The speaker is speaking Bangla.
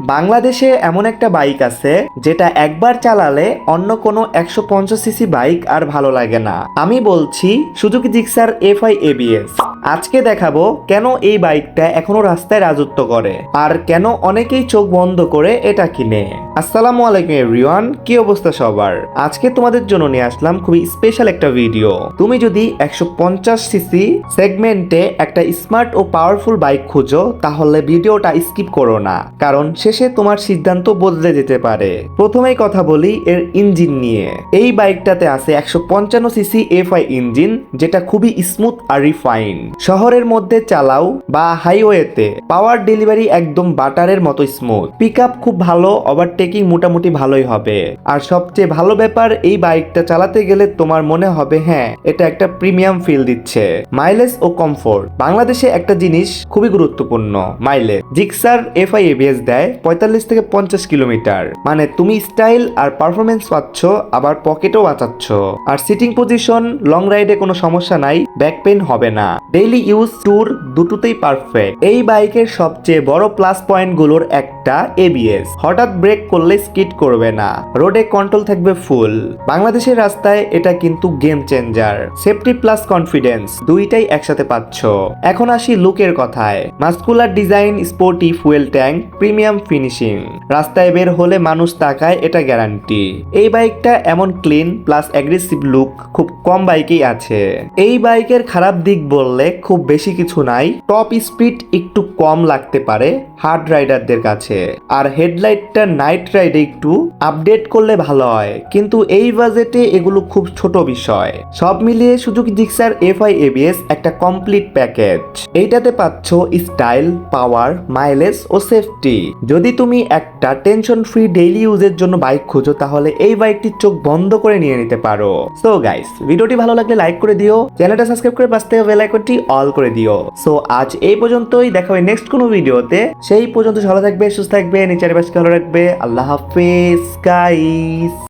বাংলাদেশে এমন একটা বাইক আছে যেটা একবার চালালে অন্য কোনো 150 সিসি বাইক আর ভালো লাগে না। আমি বলছি সুজুকি জিক্সার FI ABS। আজকে দেখাবো কেন এই বাইকটা এখনো রাস্তায় রাজত্ব করে আর কেন অনেকেই চোখ বন্ধ করে এটা কিনে। আসসালামু আলাইকুম এভরিওয়ান, কি অবস্থা সবার? আজকে তোমাদের জন্য নিয়ে আসলাম খুবই স্পেশাল একটা ভিডিও। তুমি যদি 150 সিসি সেগমেন্টে একটা স্মার্ট ও পাওয়ারফুল বাইক খুঁজো তাহলে ভিডিওটা স্কিপ করো না, কারণ শেষে তোমার সিদ্ধান্ত বদলে যেতে পারে। প্রথমেই কথা বলি এর ইঞ্জিন নিয়ে। এই বাইকটাতে আছে 155 সিসি FI ইঞ্জিন, যেটা খুবই স্মুথ আর রিফাইন। শহরের মধ্যে চালাও বা হাইওয়েতে পাওয়ার ডেলিভারি একদম বাটারের মতো স্মুথ। পিকআপ খুব ভালো, ওভারটেকিং মোটামুটি ভালোই হবে। আর সবচেয়ে ভালো ব্যাপার, এই বাইকটা চালাতে গেলে তোমার মনে হবে হ্যাঁ এটা একটা প্রিমিয়াম ফিল দিচ্ছে। মাইলেজ ও কমফোর্ট, বাংলাদেশে একটা জিনিস খুবই গুরুত্বপূর্ণ, মাইলেজ। জিক্সার FI ABS দেয় 45 থেকে 50 কিলোমিটার, মানে তুমি স্টাইল আর পারফরমেন্স পাচ্ছ, আবার পকেটও বাঁচাচ্ছ। আর সিটিং পজিশন, লং রাইডে কোনো সমস্যা নাই, ব্যাক পেইন হবে না। ডেইলি ইউজ, ট্যুর দুটোতেই পারফেক্ট। এই বাইকের সবচেয়ে বড় প্লাস পয়েন্ট গুলোর একটা ABS। হঠাৎ ব্রেক করলে স্কিড করবে না, রোডে কন্ট্রোল থাকবে ফুল। বাংলাদেশের রাস্তায় এটা কিন্তু game changer. Safety plus confidence দুইটাই একসাথে পাচ্ছ। এখন আসি লুকের কথায়। Muscular design, sporty fuel tank, premium finishing. রাস্তায় বের হলে মানুষ তাকায়, এটা গ্যারান্টি। এই বাইকটা এমন ক্লিন প্লাস অ্যাগ্রেসিভ লুক খুব কম বাইকেই আছে। এই বাইকের খারাপ দিক বললে খুব বেশি কিছু নাই। টপ স্পিড একটু কম লাগতে পারে হার্ড রাইডারদের কাছে, আর হেডলাইটটা নাইট রাইডে একটু আপডেট করলে ভালো হয়, কিন্তু এই বাজেটে এগুলো খুব ছোট বিষয়। সব মিলিয়ে সুজুকি জিক্সার FI ABS একটা কমপ্লিট প্যাকেজ। এইটাতে পাচ্ছ স্টাইল, পাওয়ার, মাইলেজ ও সেফটি। যদি তুমি একটা টেনশন ফ্রি ডেইলি ইউজের জন্য বাইক খুঁজো তাহলে এই বাইকটি চোখ বন্ধ করে নিয়ে নিতে পারো। সো গাইস, ভিডিওটি ভালো লাগলে লাইক করে দিও, চ্যানেলটা সাবস্ক্রাইব করে পাশে থাকা বেল আইকনটি অল করে দিও। সো আজ এই পর্যন্তই, দেখা হবে নেক্সট কোনো ভিডিওতে। সেই পর্যন্ত ভালো থাকবে, সুস্থ থাকবে, নিচের পাশে ভালো রাখবে। আল্লাহ হাফেজ গাইস।